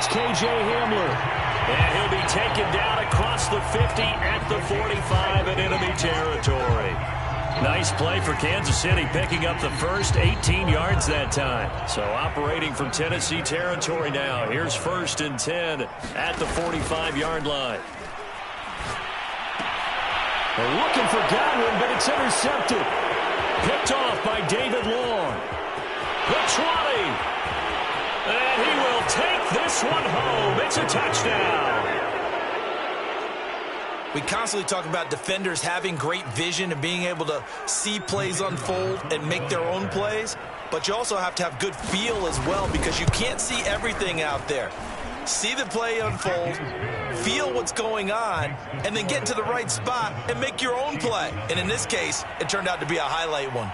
It's K.J. Hamler. And he'll be taken down across the 50 at the 45 in enemy territory. Nice play for Kansas City, picking up the first 18 yards that time. So operating from Tennessee territory now. Here's 1st and 10 at the 45-yard line. They're looking for Godwin, but it's intercepted. Picked off by David Long. The 20. And he will take this one home. It's a touchdown. We constantly talk about defenders having great vision and being able to see plays unfold and make their own plays. But you also have to have good feel as well, because you can't see everything out there. See the play unfold, feel what's going on, and then get to the right spot and make your own play. And in this case, it turned out to be a highlight one.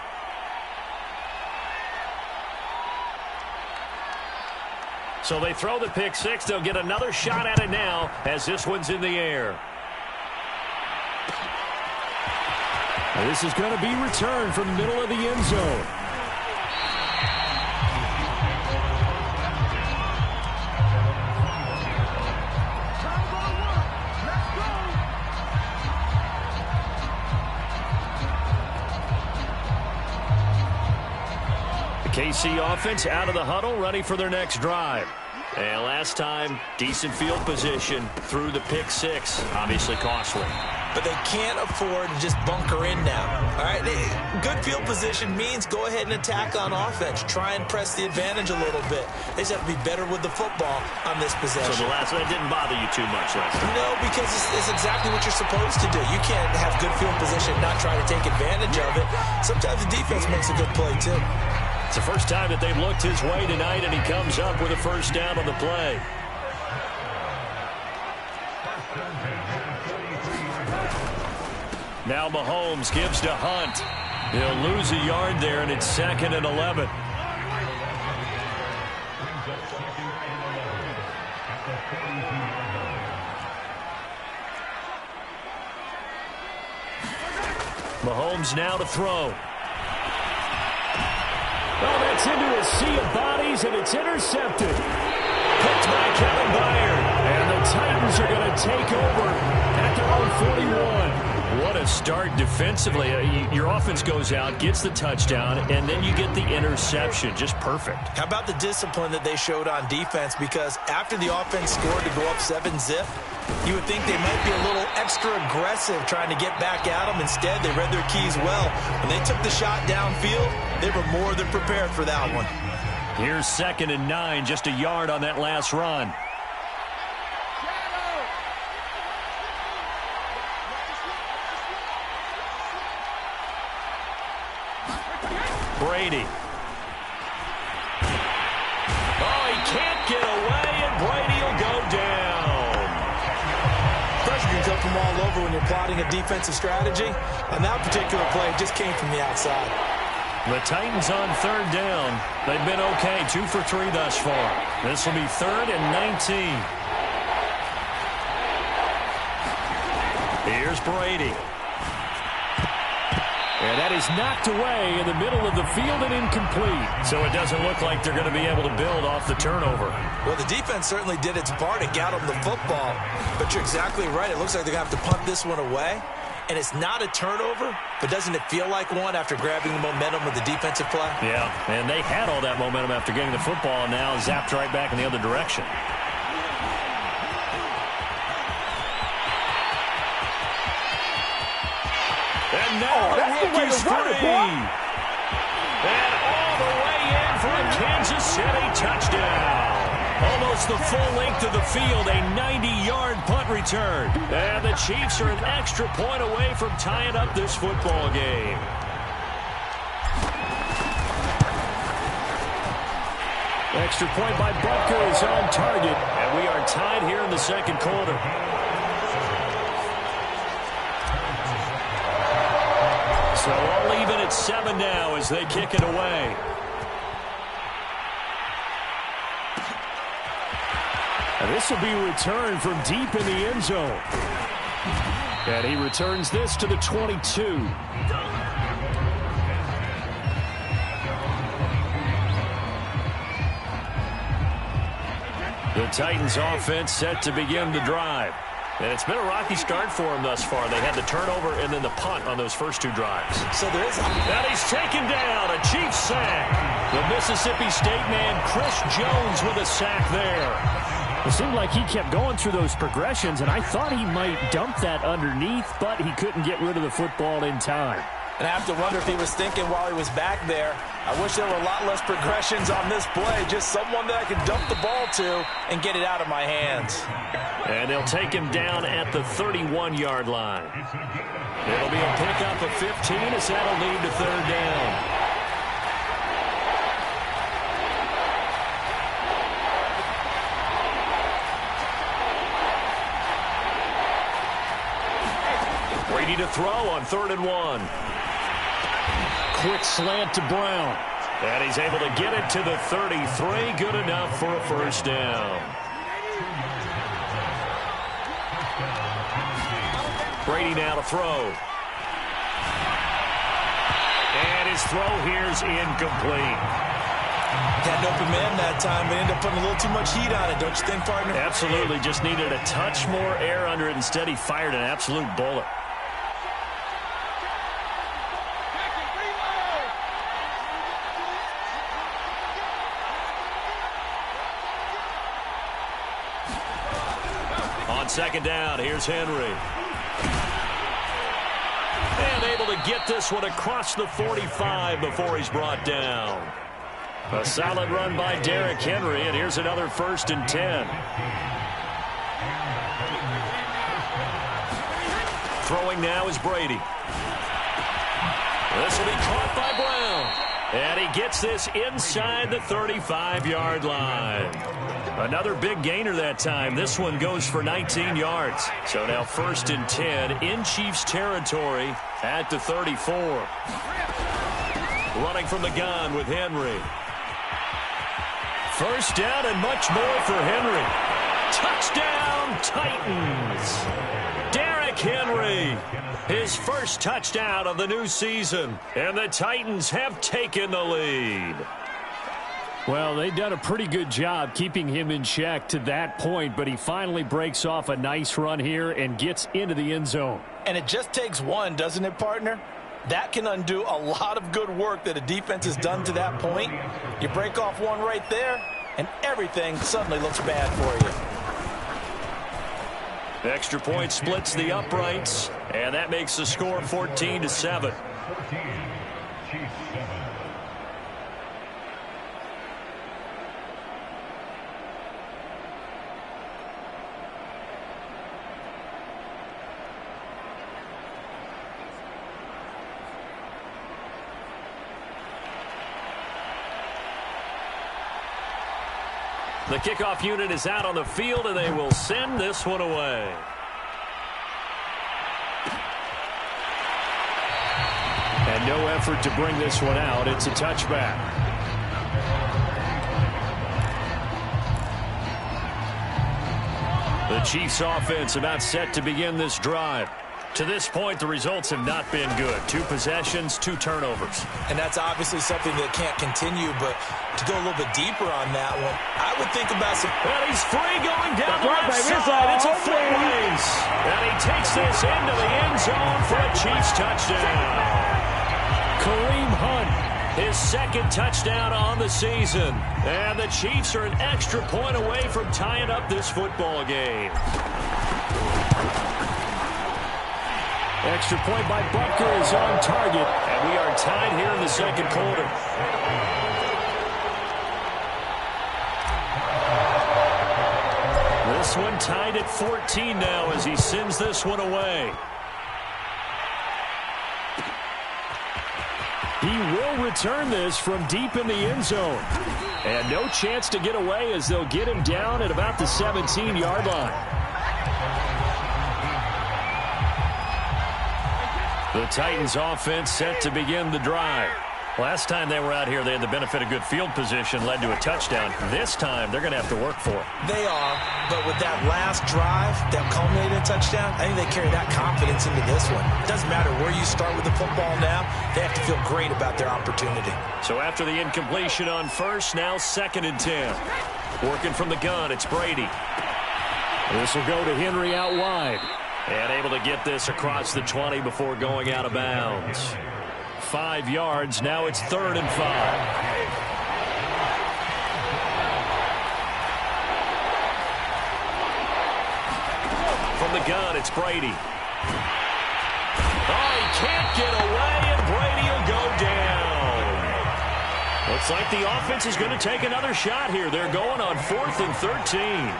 So they throw the pick six. They'll get another shot at it now as this one's in the air. This is going to be returned from the middle of the end zone. KC offense out of the huddle, ready for their next drive. And last time, decent field position through the pick six. Obviously costly. But they can't afford to just bunker in now. All right, good field position means go ahead and attack on offense. Try and press the advantage a little bit. They just have to be better with the football on this possession. So the last one didn't bother you too much last time? No, because it's exactly what you're supposed to do. You can't have good field position and not try to take advantage of it. Sometimes the defense makes a good play, too. It's the first time that they've looked his way tonight, and he comes up with a first down on the play. Now Mahomes gives to Hunt. He'll lose a yard there, and it's 2nd and 11. Mahomes now to throw. Oh, that's into a sea of bodies, and it's intercepted. Picked by Kevin Byard. And the Titans are going to take over at their own 41. What a start defensively. Your offense goes out, gets the touchdown, and then you get the interception. Just perfect. How about the discipline that they showed on defense? Because after the offense scored to go up 7-zip, you would think they might be a little extra aggressive trying to get back at them. Instead, they read their keys well. When they took the shot downfield, they were more than prepared for that one. Here's 2nd and 9, just a yard on that last run. Brady. Oh, he can't get away, and Brady will go down. Pressure can come from all over when you're plotting a defensive strategy. On that particular play, it just came from the outside. The Titans on 3rd down. They've been okay, 2 for 3 thus far. This will be 3rd and 19. Here's Brady. And that is knocked away in the middle of the field and incomplete. So it doesn't look like they're going to be able to build off the turnover. Well, the defense certainly did its part. It got them the football. But you're exactly right. It looks like they're going to have to punt this one away. And it's not a turnover, but doesn't it feel like one after grabbing the momentum of the defensive play? Yeah, and they had all that momentum after getting the football, and now zapped right back in the other direction. And now the rookie's free. And all the way in for a Kansas City touchdown. Almost the full length of the field, a 90-yard punt return. And the Chiefs are an extra point away from tying up this football game. Extra point by Butker is on target. And we are tied here in the 2nd quarter. So all even at 7 now as they kick it away. And this will be returned from deep in the end zone. And he returns this to the 22. The Titans offense set to begin the drive. And it's been a rocky start for them thus far. They had the turnover and then the punt on those first two drives. So there is and he's taken down, a Chiefs sack. The Mississippi State man, Chris Jones, with a sack there. It seemed like he kept going through those progressions, and I thought he might dump that underneath, but he couldn't get rid of the football in time. And I have to wonder if he was thinking while he was back there, I wish there were a lot less progressions on this play. Just someone that I can dump the ball to and get it out of my hands. And they'll take him down at the 31-yard line. It'll be a pickup of 15 as that'll lead to third down. Brady to throw on 3rd and 1. Quick slant to Brown. And he's able to get it to the 33. Good enough for a first down. Brady now to throw. And his throw here's incomplete. Got an open man that time, but ended up putting a little too much heat on it, don't you think, partner? Absolutely. Just needed a touch more air under it. Instead, he fired an absolute bullet. On 2nd down, here's Henry. And able to get this one across the 45 before he's brought down. A solid run by Derrick Henry, and here's another 1st and 10. Throwing now is Brady. This will be caught by Brown. And he gets this inside the 35-yard line. Another big gainer that time. This one goes for 19 yards. So now 1st and 10 in Chiefs territory at the 34. Running from the gun with Henry. First down and much more for Henry. Touchdown, Titans. Derrick Henry, his first touchdown of the new season. And the Titans have taken the lead. Well, they've done a pretty good job keeping him in check to that point, but he finally breaks off a nice run here and gets into the end zone. And it just takes one, doesn't it, partner? That can undo a lot of good work that a defense has done to that point. You break off one right there, and everything suddenly looks bad for you. Extra point splits the uprights, and that makes the score 14-7. The kickoff unit is out on the field, and they will send this one away. And no effort to bring this one out. It's a touchback. The Chiefs offense about set to begin this drive. To this point, the results have not been good. 2 possessions, 2 turnovers. And that's obviously something that can't continue, but to go a little bit deeper on that one, I would think about some... And he's free going down the left side. It's a foot race. And he takes this into the end zone for a Chiefs touchdown. Kareem Hunt, his 2nd touchdown on the season. And the Chiefs are an extra point away from tying up this football game. Extra point by Butker is on target. And we are tied here in the 2nd quarter. This one tied at 14 now as he sends this one away. He will return this from deep in the end zone. And no chance to get away as they'll get him down at about the 17-yard line. The Titans offense set to begin the drive. Last time they were out here, they had the benefit of good field position, led to a touchdown. This time, they're going to have to work for it. They are, but with that last drive that culminated in a touchdown, I think they carry that confidence into this one. It doesn't matter where you start with the football now. They have to feel great about their opportunity. So after the incompletion on first, now 2nd and 10. Working from the gun, it's Brady. This will go to Henry out wide. And able to get this across the 20 before going out of bounds. 5 yards, now it's 3rd and 5. From the gun, it's Brady. Oh, he can't get away, and Brady will go down. Looks like the offense is going to take another shot here. They're going on 4th and 13.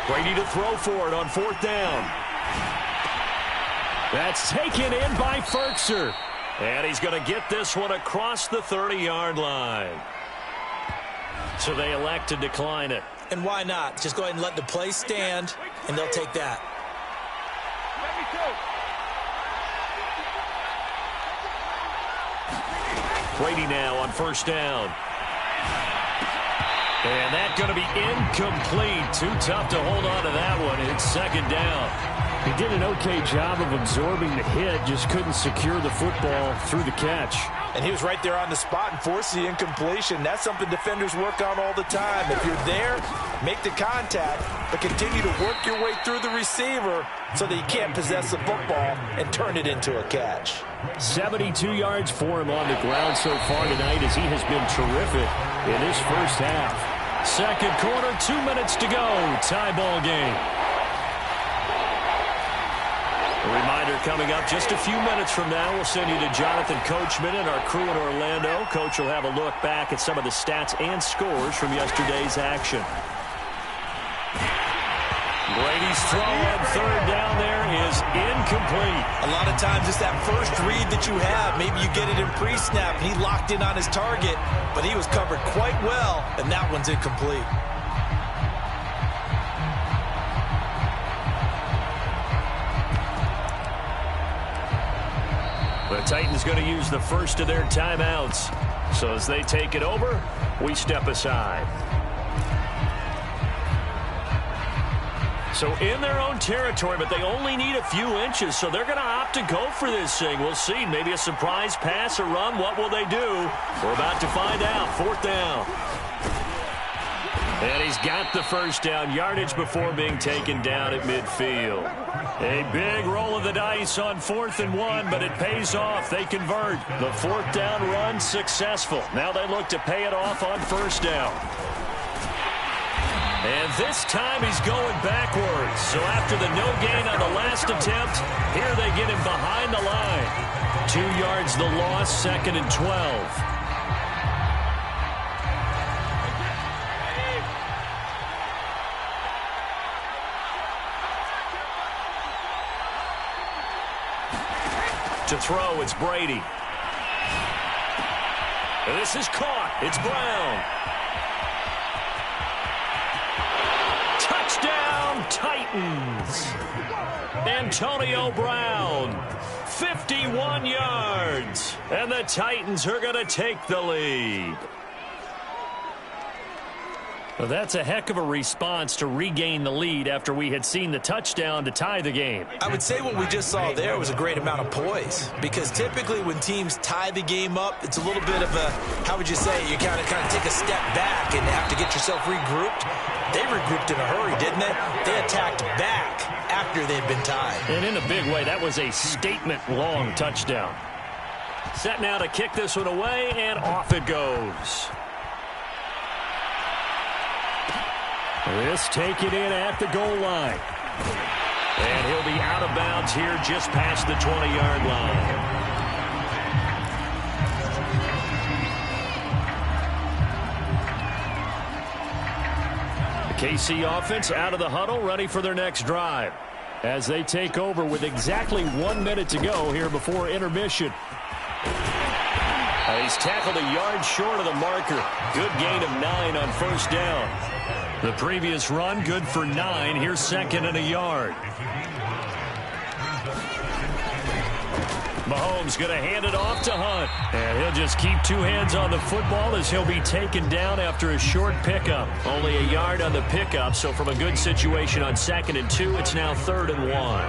Brady to throw for it on 4th down. That's taken in by Ferkser. And he's going to get this one across the 30-yard line. So they elect to decline it. And why not? Just go ahead and let the play stand, and they'll take that. Brady now on 1st down. And that's going to be incomplete. Too tough to hold on to that one. It's 2nd down. He did an okay job of absorbing the hit, just couldn't secure the football through the catch. And he was right there on the spot and forced the incompletion. That's something defenders work on all the time. If you're there, make the contact, but continue to work your way through the receiver so that you can't possess the football and turn it into a catch. 72 yards for him on the ground so far tonight as he has been terrific in this first half. 2nd quarter, 2 minutes to go. Tie ball game. A reminder coming up just a few minutes from now. We'll send you to Jonathan Coachman and our crew in Orlando. Coach will have a look back at some of the stats and scores from yesterday's action. Brady's throw on 3rd down there is incomplete. A lot of times it's that first read that you have. Maybe you get it in pre-snap, and he locked in on his target, but he was covered quite well, and that one's incomplete. The Titans going to use the first of their timeouts. So as they take it over, we step aside. So in their own territory, but they only need a few inches, so they're going to opt to go for this thing. We'll see. Maybe a surprise pass or run. What will they do? We're about to find out. 4th down. And he's got the 1st down, yardage before being taken down at midfield. A big roll of the dice on 4th and 1, but it pays off. They convert. The 4th down run successful. Now they look to pay it off on 1st down. And this time he's going backwards. So after the no gain on the last attempt, here they get him behind the line. 2 yards the loss, 2nd and 12. To throw, it's Brady. And this is caught. It's Brown. Touchdown, Titans. Antonio Brown, 51 yards. And the Titans are going to take the lead. Well, that's a heck of a response to regain the lead after we had seen the touchdown to tie the game. I would say what we just saw there was a great amount of poise, because typically when teams tie the game up, it's a little bit of a, how would you say, you kind of take a step back and have to get yourself regrouped. They regrouped in a hurry, didn't they? They attacked back after they'd been tied. And in a big way, that was a statement-long touchdown. Set now to kick this one away, and off it goes. This taken in at the goal line. And he'll be out of bounds here just past the 20-yard line. The KC offense out of the huddle, ready for their next drive, as they take over with exactly 1 minute to go here before intermission. He's tackled a yard short of the marker. Good gain of 9 on 1st down. The previous run, good for 9. Here's 2nd and a yard. Mahomes going to hand it off to Hunt. And he'll just keep 2 hands on the football as he'll be taken down after a short pickup. Only a yard on the pickup, so from a good situation on 2nd and 2, it's now 3rd and 1.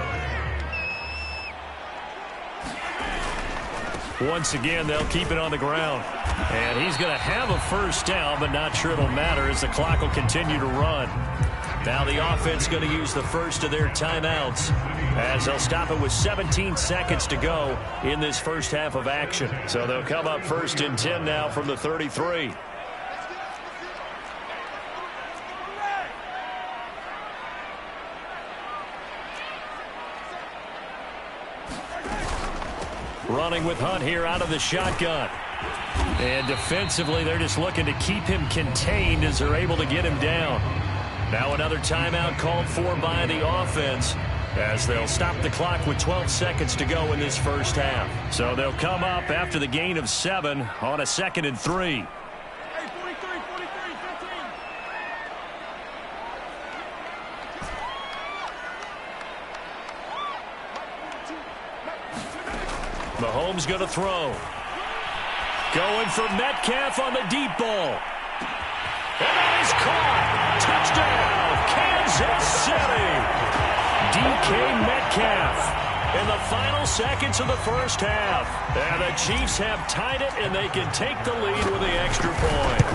Once again, they'll keep it on the ground. And he's going to have a first down, but not sure it'll matter as the clock will continue to run. Now the offense going to use the first of their timeouts as they'll stop it with 17 seconds to go in this first half of action. So they'll come up 1st and 10 now from the 33. Running with Hunt here out of the shotgun. And defensively, they're just looking to keep him contained as they're able to get him down. Now another timeout called for by the offense as they'll stop the clock with 12 seconds to go in this first half. So they'll come up after the gain of 7 on a 2nd and 3. Mahomes going to throw. Going for Metcalf on the deep ball. And that is caught. Touchdown, Kansas City. DK Metcalf in the final seconds of the first half. And the Chiefs have tied it, and they can take the lead with the extra point.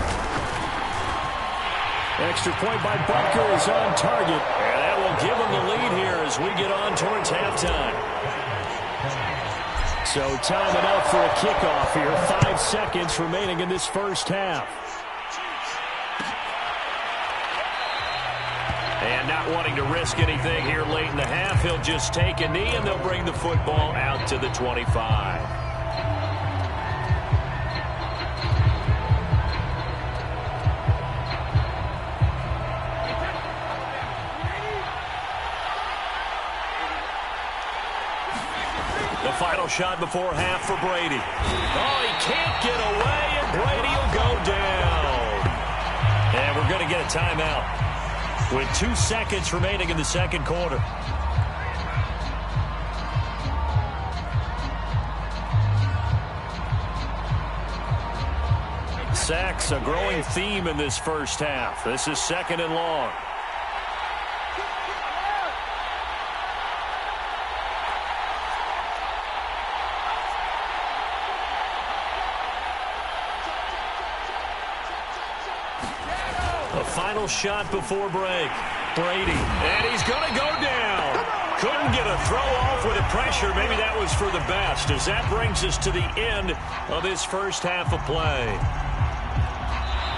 Extra point by Butker is on target. And that will give them the lead here as we get on towards halftime. So time enough for a kickoff here. 5 seconds remaining in this first half. And not wanting to risk anything here late in the half, he'll just take a knee and they'll bring the football out to the 25. The final shot before half for Brady. Oh, he can't get away, and Brady will go down. And we're going to get a timeout with 2 seconds remaining in the second quarter. Sacks, a growing theme in this first half. This is 2nd and long. Final shot before break. Brady, and he's going to go down. Couldn't get a throw off with the pressure. Maybe that was for the best, as that brings us to the end of this first half of play.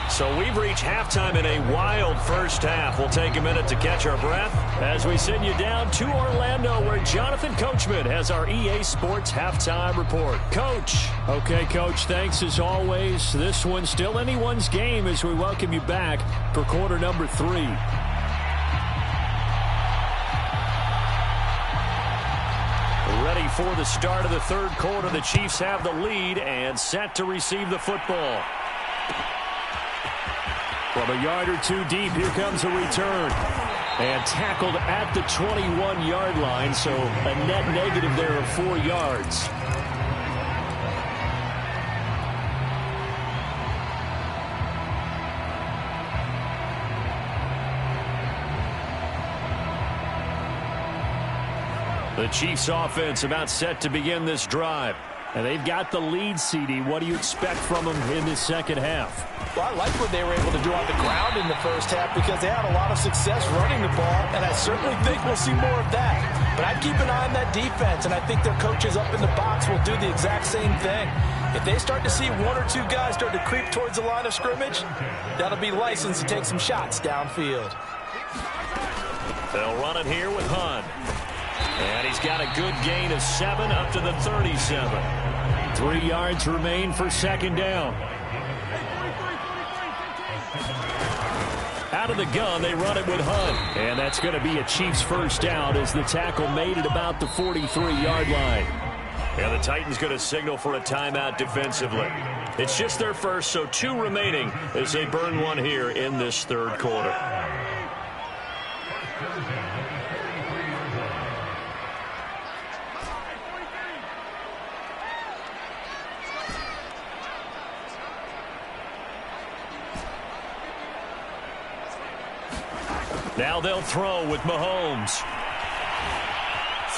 So we've reached halftime in a wild first half. We'll take a minute to catch our breath as we send you down to Orlando, where Jonathan Coachman has our EA Sports halftime report. Coach. Okay, Coach, thanks as always. This one's still anyone's game as we welcome you back for quarter number 3. Ready for the start of the third quarter. The Chiefs have the lead and set to receive the football. From a yard or 2 deep, here comes a return. And tackled at the 21-yard line, so a net negative there of 4 yards. The Chiefs offense about set to begin this drive. And they've got the lead, CD. What do you expect from them in this second half? Well, I like what they were able to do on the ground in the first half because they had a lot of success running the ball, and I certainly think we'll see more of that. But I'd keep an eye on that defense, and I think their coaches up in the box will do the exact same thing. If they start to see 1 or 2 guys start to creep towards the line of scrimmage, that'll be licensed to take some shots downfield. They'll run it here with Hunt. And he's got a good gain of 7 up to the 37. 3 yards remain for second down. Out of the gun, they run it with Hunt. And that's going to be a Chiefs first down as the tackle made it about the 43-yard line. And the Titans going to signal for a timeout defensively. It's just their first, so 2 remaining as they burn 1 here in this third quarter. Now they'll throw with Mahomes.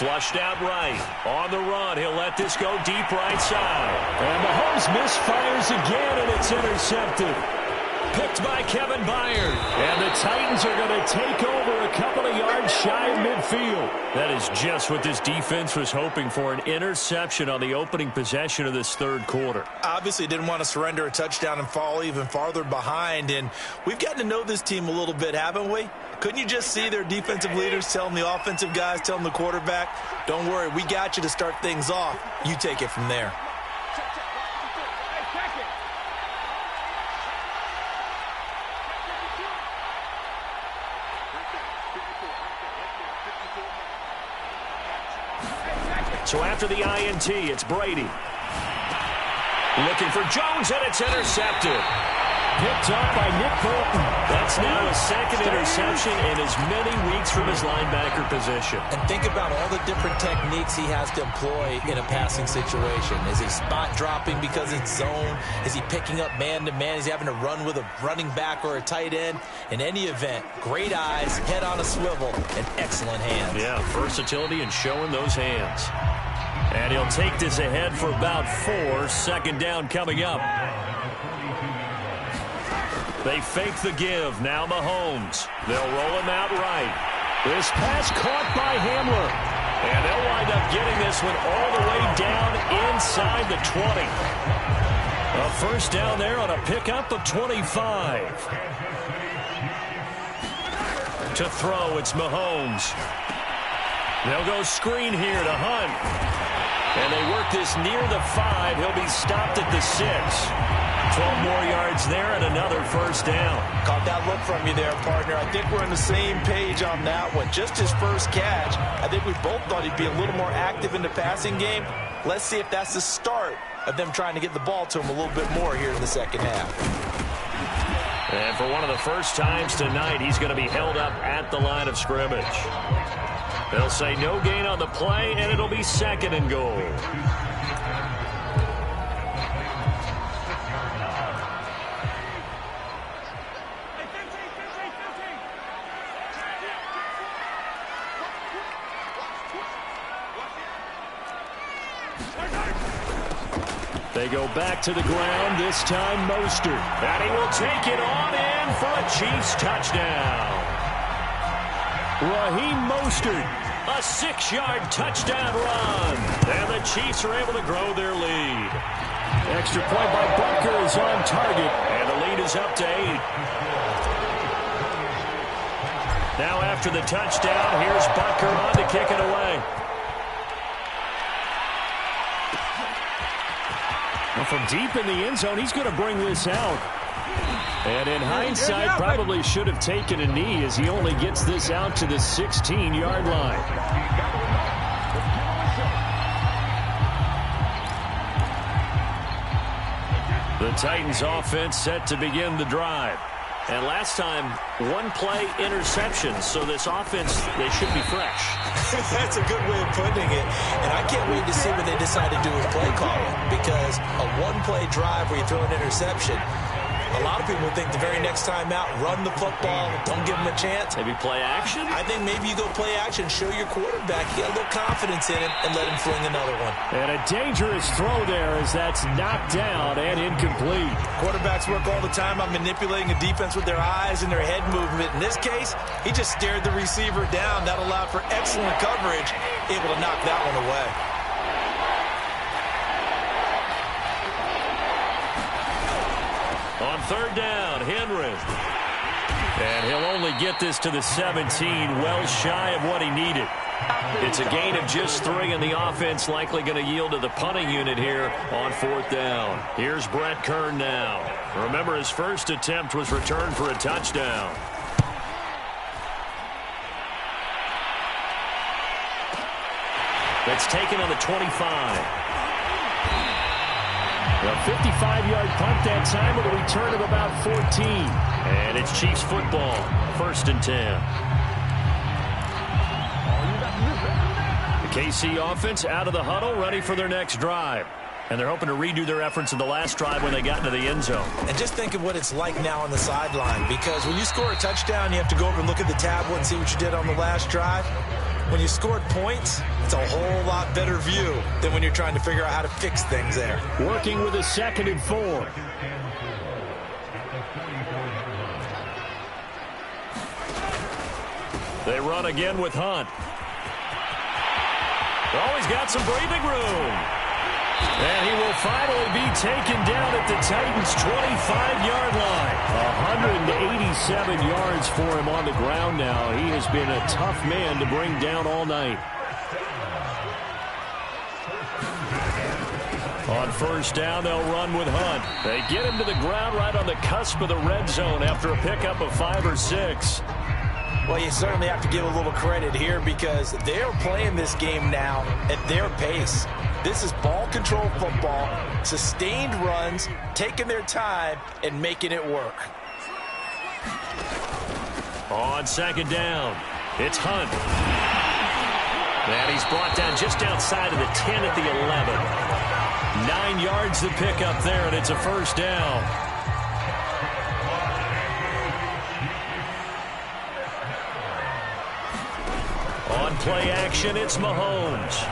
Flushed out right. On the run, he'll let this go deep right side. And Mahomes misfires again, and it's intercepted. Picked by Kevin Byard. And the Titans are going to take over a couple of yards shy of midfield. That is just what this defense was hoping for, an interception on the opening possession of this third quarter. Obviously didn't want to surrender a touchdown and fall even farther behind. And we've gotten to know this team a little bit, haven't we? Couldn't you just see their defensive leaders telling the offensive guys, telling the quarterback, don't worry, we got you to start things off. You take it from there. So after the INT, it's Brady. Looking for Jones, and it's intercepted. Picked up by Nick Bolton. That's now his second interception in as many weeks from his linebacker position. And think about all the different techniques he has to employ in a passing situation. Is he spot dropping because it's zone? Is he picking up man-to-man? Is he having to run with a running back or a tight end? In any event, great eyes, head on a swivel, and excellent hands. Yeah, versatility and showing those hands. And he'll take this ahead for about 4. Second down coming up. They fake the give. Now Mahomes. They'll roll him out right. This pass caught by Hamler. And they'll wind up getting this one all the way down inside the 20. A first down there on a pickup of 25. To throw, it's Mahomes. They'll go screen here to Hunt. And they work this near the 5. He'll be stopped at the 6. 12 more yards there and another first down. Caught that look from you there, partner. I think we're on the same page on that one. Just his first catch. I think we both thought he'd be a little more active in the passing game. Let's see if that's the start of them trying to get the ball to him a little bit more here in the second half. And for one of the first times tonight, he's going to be held up at the line of scrimmage. They'll say no gain on the play, and it'll be second and goal. They go back to the ground, this time Mostert. And he will take it on in for a Chiefs touchdown. Raheem Mostert, a 6-yard touchdown run. And the Chiefs are able to grow their lead. Extra point by Butker is on target, and the lead is up to 8. Now after the touchdown, here's Butker on to kick it away. From deep in the end zone, he's going to bring this out. And in hindsight, probably should have taken a knee as he only gets this out to the 16-yard line. The Titans offense set to begin the drive. And last time, one-play interception, so this offense, they should be fresh. That's a good way of putting it. And I can't wait to see what they decide to do with play calling, because a one-play drive where you throw an interception, a lot of people think the very next time out, run the football, don't give them a chance. Maybe play action? I think maybe you go play action, show your quarterback, get a little confidence in him, and let him fling another one. And a dangerous throw there as that's knocked down and incomplete. Quarterbacks work all the time on manipulating a defense with their eyes and their head movement. In this case, he just stared the receiver down. That allowed for excellent coverage, able to knock that one away. On third down, Henry. And he'll only get this to the 17, well shy of what he needed. It's a gain of just 3, and the offense likely going to yield to the punting unit here on fourth down. Here's Brett Kern now. Remember, his first attempt was returned for a touchdown. That's taken on the 25. A 55-yard punt that time with a return of about 14. And it's Chiefs football, 1st and 10. The KC offense out of the huddle, ready for their next drive. And they're hoping to redo their efforts in the last drive when they got into the end zone. And just think of what it's like now on the sideline, because when you score a touchdown, you have to go over and look at the tablet and see what you did on the last drive. when you scored points, it's a whole lot better view than when you're trying to figure out how to fix things there. Working with a 2nd and 4. They run again with Hunt. Always got some breathing room. And he will finally be taken down at the Titans' 25-yard line. 187 yards for him on the ground now. He has been a tough man to bring down all night. On 1st down, they'll run with Hunt. They get him to the ground right on the cusp of the red zone after a pickup of 5 or 6. Well, you certainly have to give a little credit here because they're playing this game now at their pace. This is ball control football, sustained runs, taking their time, and making it work. On 2nd down, it's Hunt. And he's brought down just outside of the 10 at the 11. 9 yards to pick up there, and it's a 1st down. On play action, it's Mahomes.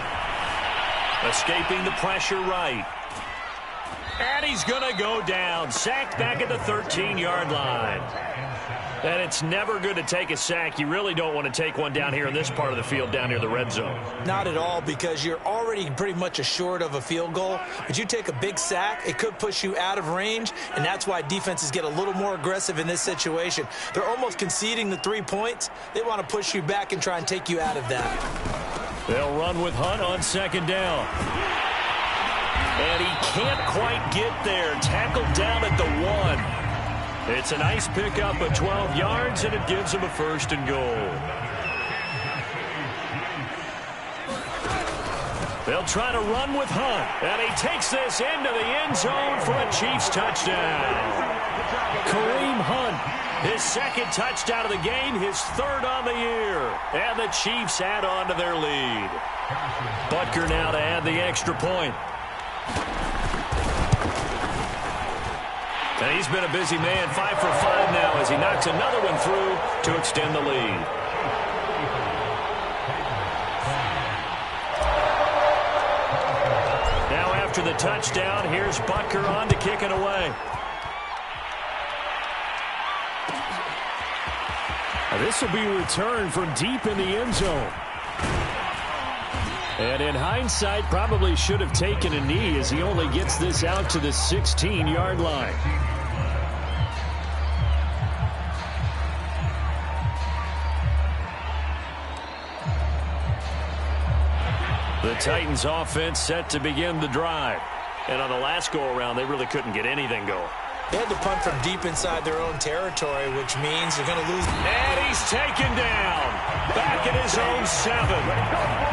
Escaping the pressure right. And he's going to go down. Sacked back at the 13-yard line. And it's never good to take a sack. You really don't want to take one down here in this part of the field, down near the red zone. Not at all, because you're already pretty much assured of a field goal. But you take a big sack, it could push you out of range, and that's why defenses get a little more aggressive in this situation. They're almost conceding the 3 points. They want to push you back and try and take you out of that. They'll run with Hunt on 2nd down. And he can't quite get there. Tackled down at the 1. It's a nice pickup of 12 yards, and it gives him a 1st and goal. They'll try to run with Hunt, and he takes this into the end zone for a Chiefs touchdown. Kareem Hunt, his 2nd touchdown of the game, his 3rd on the year, and the Chiefs add on to their lead. Butker now to add the extra point. And he's been a busy man, 5 for 5 now as he knocks another one through to extend the lead. Now after the touchdown, here's Butker on to kick it away. This will be returned from deep in the end zone. And in hindsight, probably should have taken a knee as he only gets this out to the 16-yard line. The Titans offense set to begin the drive. And on the last go-around, they really couldn't get anything going. They had to punt from deep inside their own territory, which means they're going to lose. And he's taken down. Back at his own 7.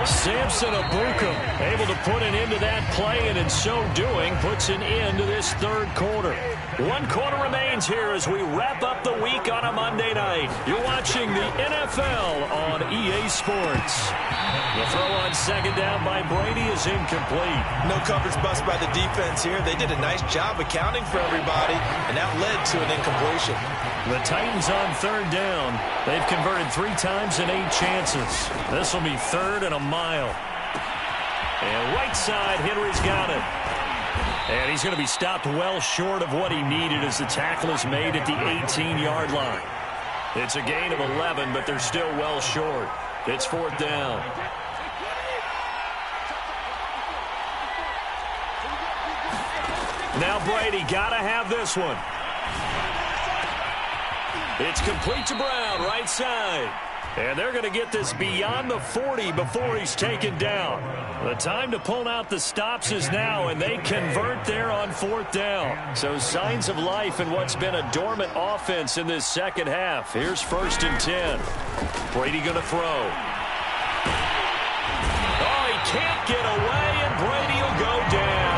Samson Abuka able to put an end to that play, and in so doing, puts an end to this 3rd quarter. 1 quarter remains here as we wrap up the week on a Monday night. You're watching the NFL on EA Sports. The throw on 2nd down by Brady is incomplete. No coverage bust by the defense here. They did a nice job accounting for everybody, and that led to an incompletion. The Titans on 3rd down. They've converted 3 times in 8 chances. This will be 3rd and a mile. And right side, Henry's got it. And he's going to be stopped well short of what he needed as the tackle is made at the 18-yard line. It's a gain of 11, but they're still well short. It's 4th down. Now Brady got to have this one. It's complete to Brown, right side. And they're going to get this beyond the 40 before he's taken down. The time to pull out the stops is now, and they convert there on 4th down. So signs of life in what's been a dormant offense in this 2nd half. Here's 1st and 10. Brady going to throw. Oh, he can't get away, and Brady will go down.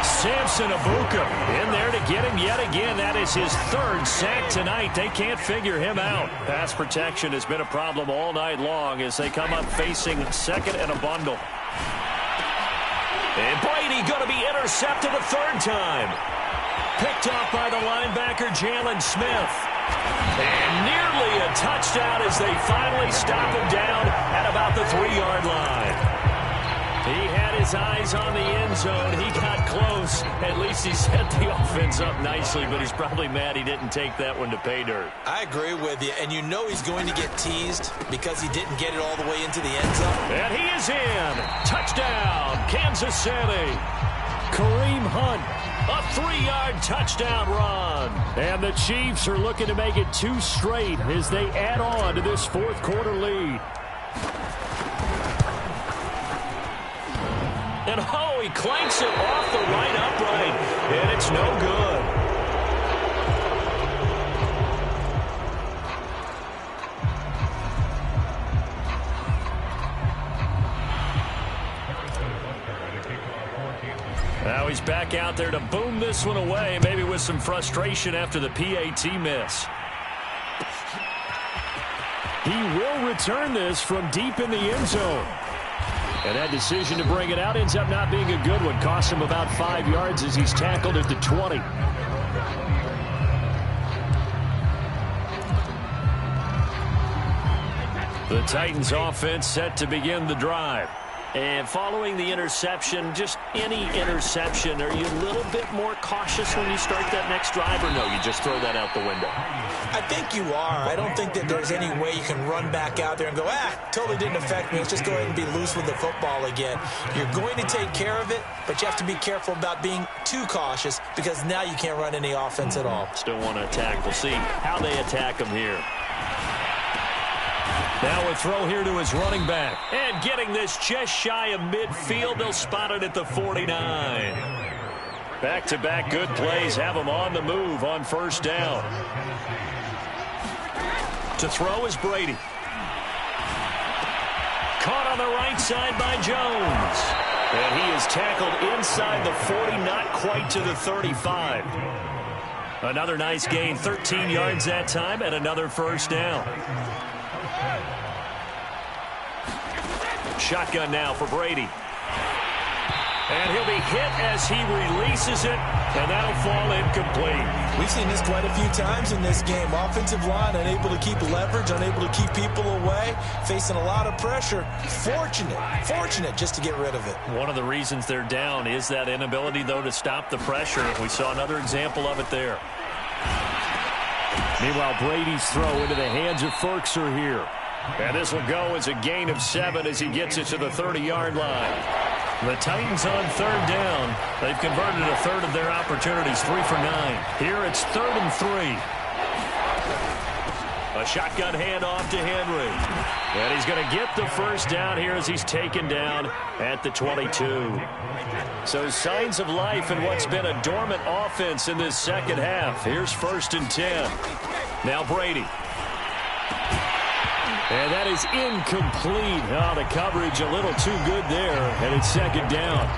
Samson Abuka in there to get him yet again. That is his 3rd sack tonight. They can't figure him out. Pass protection has been a problem all night long as they come up facing 2nd and a bundle. And Brady going to be intercepted a 3rd time. Picked off by the linebacker, Jalen Smith. And nearly a touchdown as they finally stop him down at about the 3-yard line. He had his eyes on the end zone. He got close. At least he set the offense up nicely, but he's probably mad he didn't take that one to pay dirt. I agree with you, and you know he's going to get teased because he didn't get it all the way into the end zone. And he is in. Touchdown, Kansas City. Kareem Hunt, a 3-yard touchdown run. And the Chiefs are looking to make it 2 straight as they add on to this fourth-quarter lead. And, oh, he clanks it off the right upright, and it's no good. Now he's back out there to boom this one away, maybe with some frustration after the PAT miss. He will return this from deep in the end zone. And that decision to bring it out ends up not being a good one. Costs him about 5 yards as he's tackled at the 20. The Titans offense set to begin the drive. And following the interception, just any interception, are you a little bit more cautious when you start that next drive, or no, you just throw that out the window? I think you are. I don't think that there's any way you can run back out there and go, totally didn't affect me. Let's just go ahead and be loose with the football again. You're going to take care of it, but you have to be careful about being too cautious because now you can't run any offense at all. Still want to attack. We'll see how they attack him here. Now a throw here to his running back. And getting this just shy of midfield. They'll spot it at the 49. Back-to-back good plays have him on the move on first down. To throw is Brady. Caught on the right side by Jones. And he is tackled inside the 40, not quite to the 35. Another nice gain, 13 yards that time, and another first down. Shotgun now for Brady. And he'll be hit as he releases it, and that'll fall incomplete. We've seen this quite a few times in this game. Offensive line unable to keep leverage, unable to keep people away, facing a lot of pressure. Fortunate just to get rid of it. One of the reasons they're down is that inability, though, to stop the pressure. We saw another example of it there. Meanwhile, Brady's throw into the hands of Ferkser here. And this will go as a gain of 7 as he gets it to the 30-yard line. The Titans on third down. They've converted a third of their opportunities, 3 for 9. Here it's 3rd and 3. A shotgun handoff to Henry. And he's going to get the first down here as he's taken down at the 22. So signs of life in what's been a dormant offense in this second half. Here's 1st and 10. Now Brady. And that is incomplete. Oh, the coverage a little too good there, and it's 2nd down.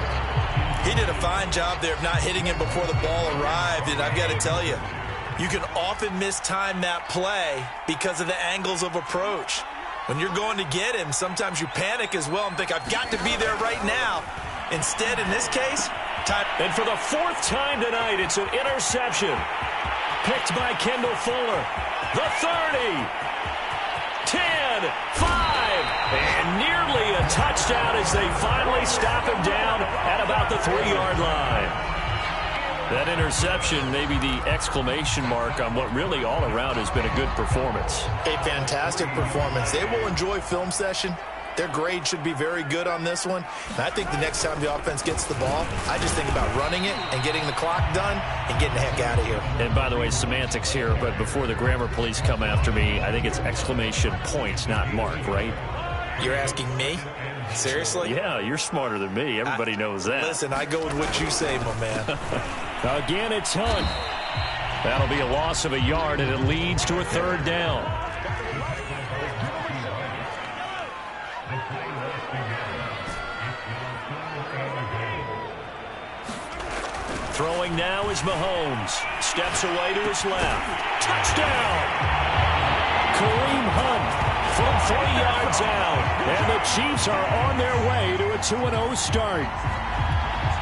He did a fine job there of not hitting it before the ball arrived, and I've got to tell you, you can often mistime that play because of the angles of approach. When you're going to get him, sometimes you panic as well and think, I've got to be there right now. Instead, in this case, time. And for the 4th time tonight, it's an interception. Picked by Kendall Fuller. The 30. 10, 5, and nearly a touchdown as they finally stop him down at about the 3-yard line. That interception may be the exclamation mark on what really all around has been a good performance. A fantastic performance. They will enjoy film session. Their grade should be very good on this one. And I think the next time the offense gets the ball, I just think about running it and getting the clock done and getting the heck out of here. And by the way, semantics here, but before the grammar police come after me, I think it's exclamation point, not mark, right? You're asking me? Seriously? Yeah, you're smarter than me. Everybody knows that. Listen, I go with what you say, my man. Again, it's Hunt. That'll be a loss of a yard, and it leads to a 3rd down. Throwing now is Mahomes. Steps away to his left. Touchdown! Kareem Hunt from 3 yards out. And the Chiefs are on their way to a 2-0 start.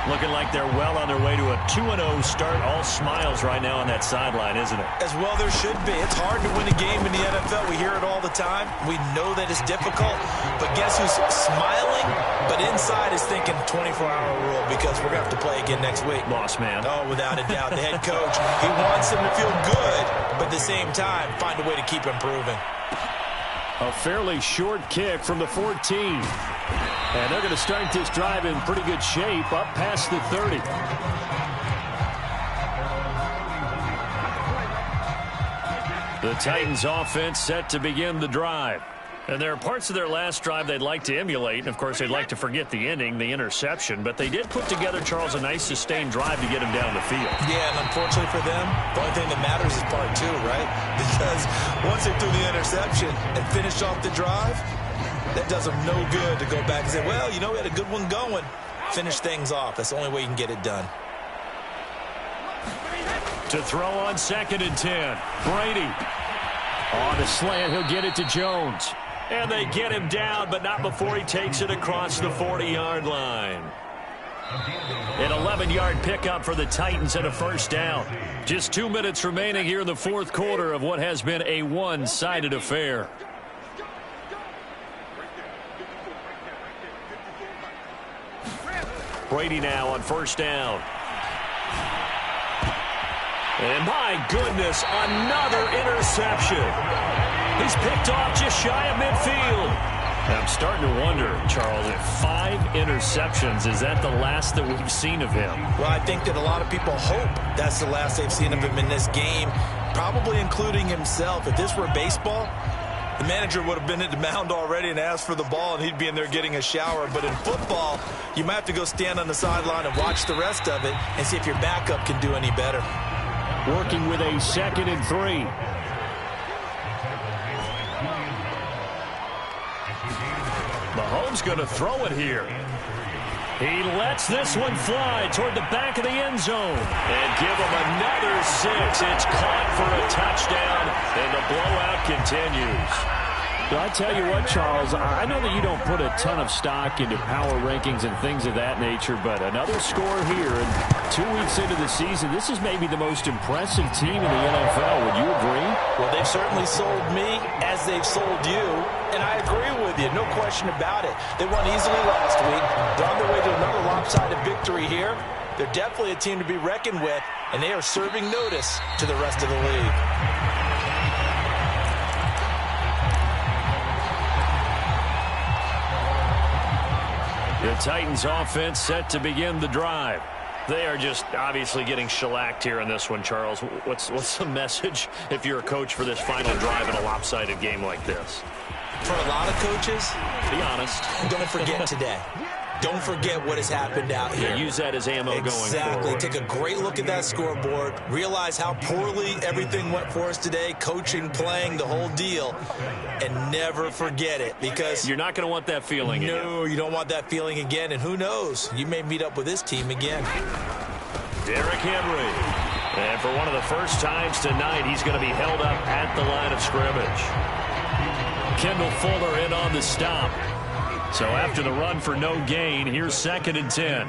Looking like they're well on their way to a 2-0 start. All smiles right now on that sideline, isn't it? As well there should be. It's hard to win a game in the NFL. We hear it all the time. We know that it's difficult. But guess who's smiling? But inside is thinking 24-hour rule because we're going to have to play again next week. Boss man. Oh, without a doubt. The head coach, he wants them to feel good, but at the same time, find a way to keep improving. A fairly short kick from the 14. And they're going to start this drive in pretty good shape up past the 30. The Titans offense set to begin the drive. And there are parts of their last drive they'd like to emulate. And, of course, they'd like to forget the ending, the interception. But they did put together, Charles, a nice sustained drive to get him down the field. Yeah, and unfortunately for them, the only thing that matters is part two, right? Because once they threw the interception and finished off the drive, that does them no good to go back and say, well, you know, we had a good one going. Finish things off. That's the only way you can get it done. To throw on 2nd and 10. Brady. On the slant, he'll get it to Jones. And they get him down, but not before he takes it across the 40-yard line. An 11-yard pickup for the Titans and a first down. Just 2 minutes remaining here in the fourth quarter of what has been a one-sided affair. Brady now on first down. And my goodness, another interception. He's picked off just shy of midfield. I'm starting to wonder, Charles, if 5 interceptions, is that the last that we've seen of him? Well, I think that a lot of people hope that's the last they've seen of him in this game, probably including himself. If this were baseball, the manager would have been at the mound already and asked for the ball, and he'd be in there getting a shower. But in football, you might have to go stand on the sideline and watch the rest of it and see if your backup can do any better. Working with a 2nd and 3. Mahomes going to throw it here. He lets this one fly toward the back of the end zone. And give him another 6. It's caught for a touchdown, and the blowout continues. Well, I tell you what, Charles, I know that you don't put a ton of stock into power rankings and things of that nature, but another score here, and 2 weeks into the season, this is maybe the most impressive team in the NFL. Would you agree? Well, they've certainly sold me as they've sold you, and I agree with you, no question about it. They won easily last week. They're on their way to another lopsided victory here. They're definitely a team to be reckoned with, and they are serving notice to the rest of the league. The Titans offense set to begin the drive. They are just obviously getting shellacked here in this one, Charles. What's the message if you're a coach for this final drive in a lopsided game like this? For a lot of coaches, be honest, don't forget today. Don't forget what has happened out here. Yeah, use that as ammo going forward. Exactly. Take a great look at that scoreboard. Realize how poorly everything went for us today. Coaching, playing, the whole deal. And never forget it, because you're not going to want that feeling again. No, you don't want that feeling again. And who knows? You may meet up with this team again. Derrick Henry. And for one of the first times tonight, he's going to be held up at the line of scrimmage. Kendall Fuller in on the stop. So after the run for no gain, here's 2nd and 10.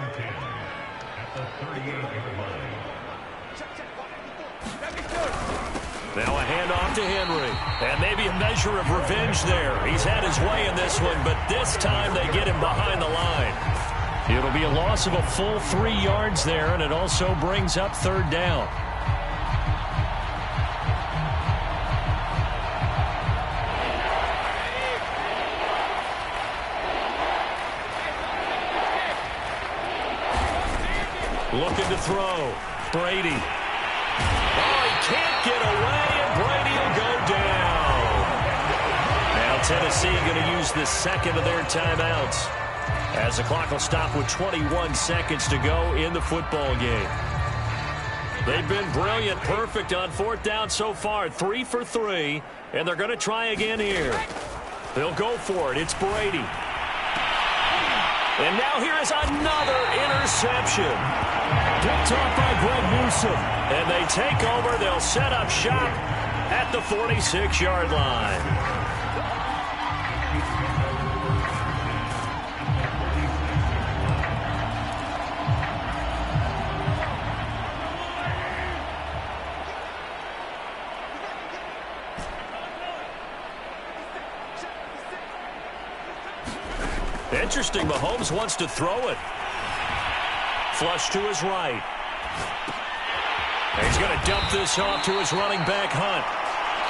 Now a handoff to Henry. And maybe a measure of revenge there. He's had his way in this one, but this time they get him behind the line. It'll be a loss of a full 3 yards there, and it also brings up 3rd down. Looking to throw. Brady. Oh, he can't get away, and Brady will go down. Now Tennessee going to use the 2nd of their timeouts, as the clock will stop with 21 seconds to go in the football game. They've been brilliant, perfect on 4th down so far, 3 for 3, and they're going to try again here. They'll go for it. It's Brady. And now here is another interception. Picked off by Greg Newsome. And they take over. They'll set up shop at the 46-yard line. Interesting, Mahomes wants to throw it. Flush to his right. And he's going to dump this off to his running back, Hunt.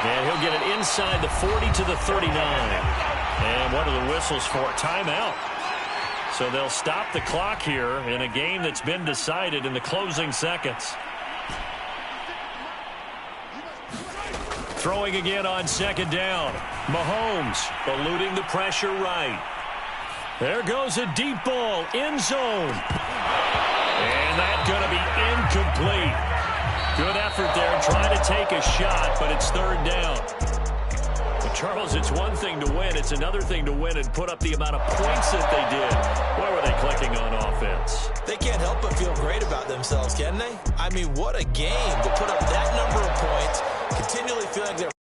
And he'll get it inside the 40 to the 39. And what are the whistles for? Timeout. So they'll stop the clock here in a game that's been decided in the closing seconds. Throwing again on second down. Mahomes eluding the pressure right. There goes a deep ball, end zone. And that's going to be incomplete. Good effort there, trying to take a shot, but it's third down. But Charles, it's one thing to win. It's another thing to win and put up the amount of points that they did. Where were they clicking on offense? They can't help but feel great about themselves, can they? I mean, what a game to put up that number of points, continually feeling like they're